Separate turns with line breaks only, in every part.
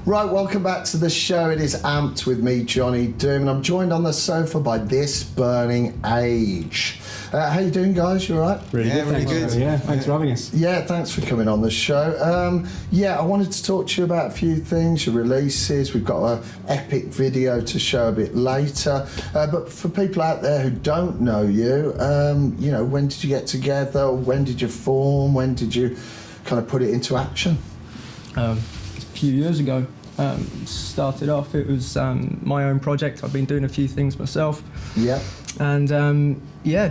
Right, welcome back to the show. It is Amped with me, Johnny Doom, and I'm joined on the sofa by This Burning Age. How you doing, guys? You all right?
Really good. Thanks for having us.
Yeah, thanks for coming on the show. I wanted to talk to you about a few things, your releases. We've got an epic video to show a bit later. But for people out there who don't know you, when did you get together? When did you form? When did you kind of put it into action?
A few years ago. Started off, it was my own project. I've been doing a few things myself.
Yeah.
And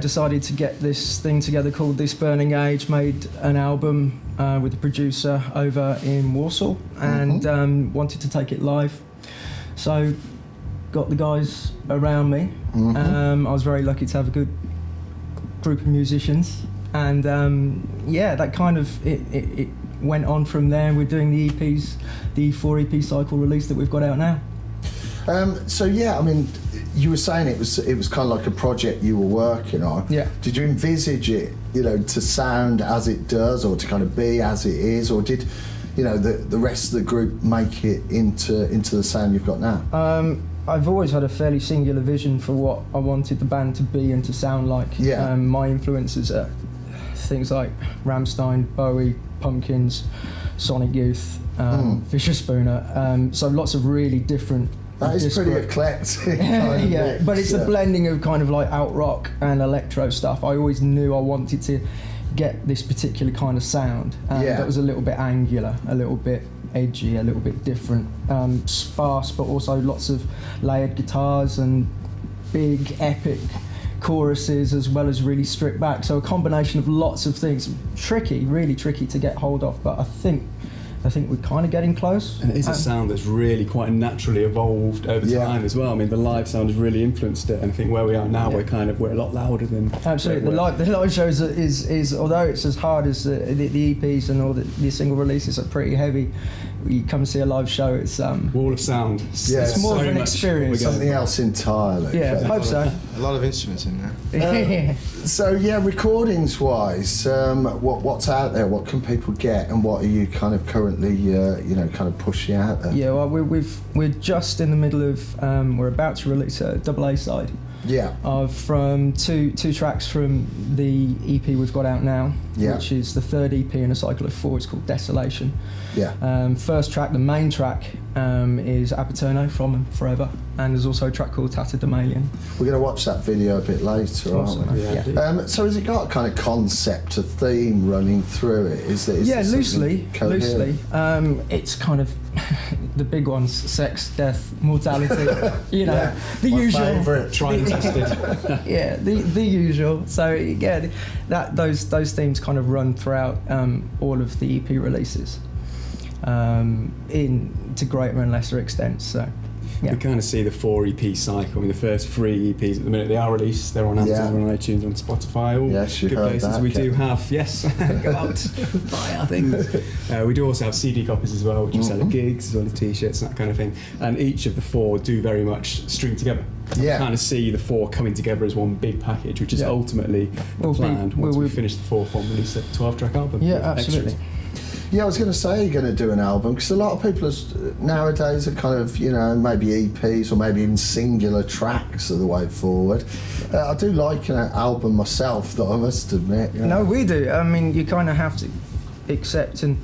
decided to get this thing together called This Burning Age, made an album with a producer over in Warsaw, and wanted to take it live. So got the guys around me. I was very lucky to have a good group of musicians, and that kind of it went on from there. We're doing the EPs, the 4 EP cycle release that we've got out now. You were saying it was kind of like a project you were working on. Yeah. Did you envisage it, to sound as it does, or to kind of be as it is, or did, the rest of the group make it into the sound you've got now? I've always had a fairly singular vision for what I wanted the band to be and to sound like. Yeah. My influences are things like Rammstein, Bowie, Pumpkins, Sonic Youth, Fisher Spooner. So lots of really different.
That is pretty eclectic.
But it's a blending of kind of like out rock and electro stuff. I always knew I wanted to get this particular kind of sound. That was a little bit angular, a little bit edgy, a little bit different, sparse, but also lots of layered guitars and big epic choruses, as well as really stripped back. So a combination of lots of things. Really tricky to get hold of, but I think we're kind of getting close.
And it is a sound that's really quite naturally evolved over time as well. I mean, the live sound has really influenced it, and I think where we are now, we're a lot louder than.
Absolutely, the live shows is although it's as hard as the EPs and all the single releases are pretty heavy. You come see a live show, it's
wall of sound.
It's more of an experience.
Something else entirely.
Yeah, I hope so.
A lot of instruments in there.
Recordings wise, what's out there? What can people get, and what are you kind of currently kind of pushing out there?
Yeah, well, we're just in the middle of we're about to release a double A side. Yeah. From two tracks from the EP we've got out now, which is the third EP in a cycle of 4. It's called Desolation. Yeah. First track, the main track, is Apaterno, From and Forever, and there's also a track called Tatterdemalion.
We're going to watch that video a bit later, aren't we? Yeah. So has it got a kind of concept, a theme running through it?
Loosely. It's kind of the big ones: sex, death, mortality. The usual.
Favourite.
Try and test it.
the usual. So those themes kind of run throughout all of the EP releases, to greater and lesser extents. So. Yeah.
We kind of see the 4 EP cycle. I mean, the first 3 EPs at the minute, they are released. They're on Amazon, on iTunes, on Spotify, all good places.
That,
we do have, go out, buy our things. We do also have CD copies as well, which we sell at gigs, as well as T-shirts and that kind of thing. And each of the 4 do very much string together. Yeah. Kind of see the 4 coming together as one big package, which is ultimately the plan. Once we finish the 4th one, release a 12-track album.
Yeah, absolutely.
Extras.
Yeah, I was going to say you're going to do an album, because a lot of people nowadays are kind of, maybe EPs or maybe even singular tracks are the way forward. I do like an album myself, though, I must admit.
No, we do. I mean, you kind of have to accept and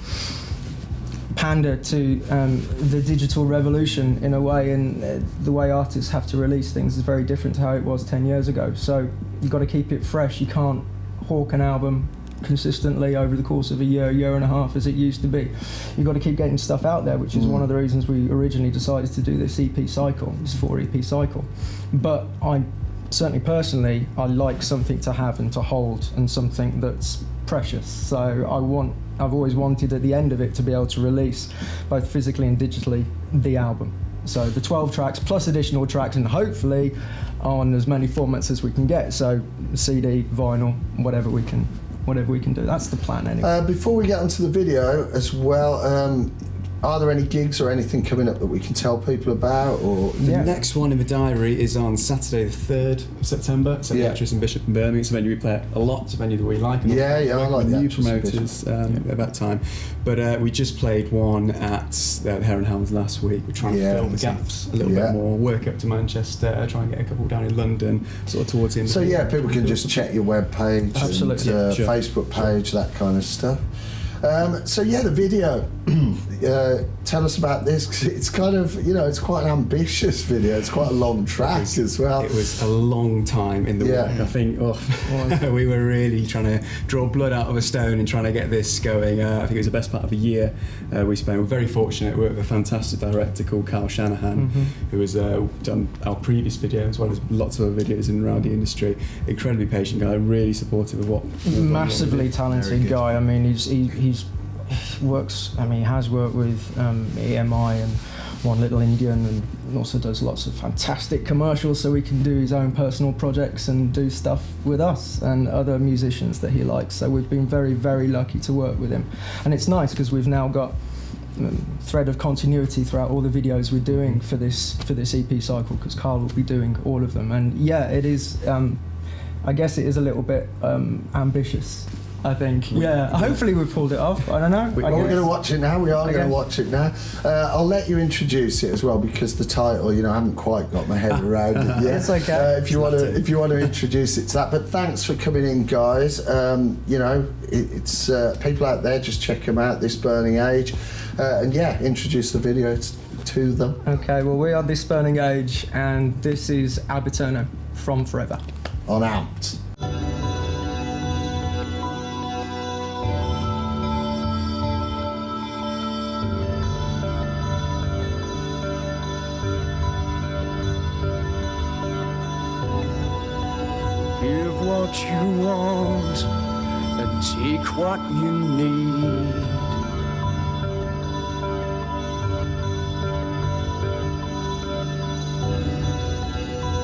pander to the digital revolution in a way, and the way artists have to release things is very different to how it was 10 years ago. So you've got to keep it fresh. You can't hawk an album consistently over the course of a year and a half as it used to be. You've got to keep getting stuff out there, which is one of the reasons we originally decided to do this EP cycle, this 4 EP cycle. But I certainly personally, I like something to have and to hold, and something that's precious. So I've always wanted at the end of it to be able to release, both physically and digitally, the album. So the 12 tracks plus additional tracks, and hopefully on as many formats as we can get. So CD, vinyl, whatever we can do. That's the plan anyway.
Before we get onto the video as well, are there any gigs or anything coming up that we can tell people about? Or
The next one in the diary is on Saturday the 3rd of September. It's at the Actress and Bishop in Birmingham. It's a venue we play a lot. It's a venue that we like. And
I like
the
the
new
Actress and
promoters at that time. But we just played one at the Hare and Hounds last week. We're trying to fill the gaps a little bit more, work up to Manchester, try and get a couple down in London, sort of towards the end.
So people can just check your webpage, and Facebook page, that kind of stuff. The video. Tell us about this, 'cause it's kind of, it's quite an ambitious video. It's quite a long track as well.
It was a long time in the work. I think we were really trying to draw blood out of a stone and trying to get this going. I think it was the best part of a year we spent. We're very fortunate. We worked with a fantastic director called Carl Shanahan, who has done our previous video as well as lots of other videos in and around the industry. Incredibly patient guy, really supportive of what.
Massively talented guy. I mean, he works. I mean, he has worked with EMI and One Little Indian, and also does lots of fantastic commercials. So he can do his own personal projects and do stuff with us and other musicians that he likes. So we've been very, very lucky to work with him, and it's nice because we've now got thread of continuity throughout all the videos we're doing for this EP cycle, because Carl will be doing all of them. And it is. I guess it is a little bit ambitious. I think. Hopefully we've pulled it off. I don't know.
We're going to watch it now. We are going to watch it now. I'll let you introduce it as well, because the title, I haven't quite got my head around it yet.
It's okay.
If you want to introduce it to that. But thanks for coming in, guys. It's people out there, just check them out. This Burning Age, introduce the video to them.
Okay. Well, we are This Burning Age, and this is Albertono from Forever
on Amped.
Give what you want and take what you need.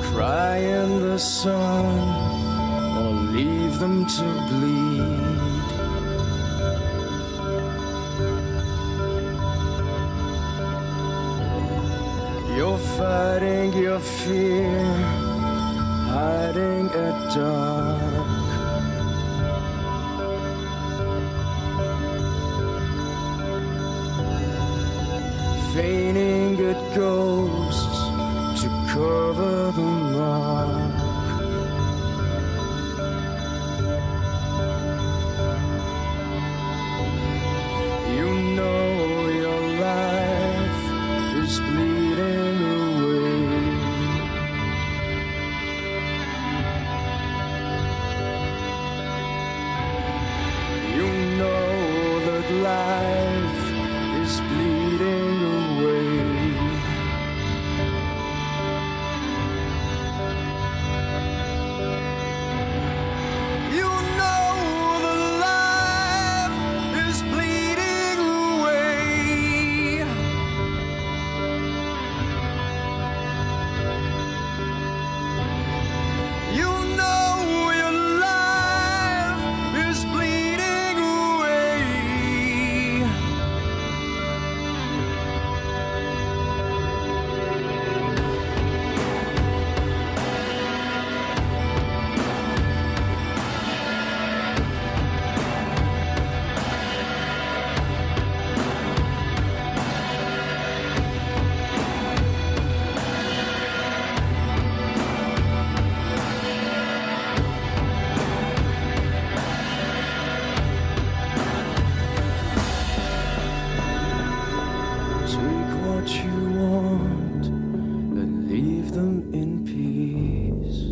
Cry in the sun or leave them to bleed. You're fighting your fear, hiding at dark. Feigning at ghosts to cover the mark. You know your life is bleeding away. You know that life is bleeding away. You know that life is bleeding away. You know your life is bleeding away. Take what you want and leave them in peace.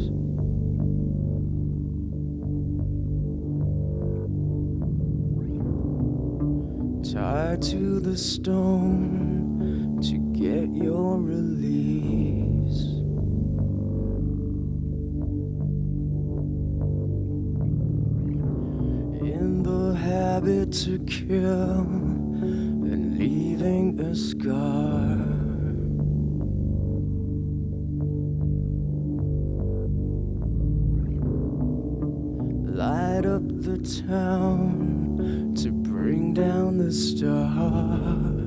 Tied to the stone to get your release. In the habit to kill and leaving a scar. Light up the town to bring down the stars.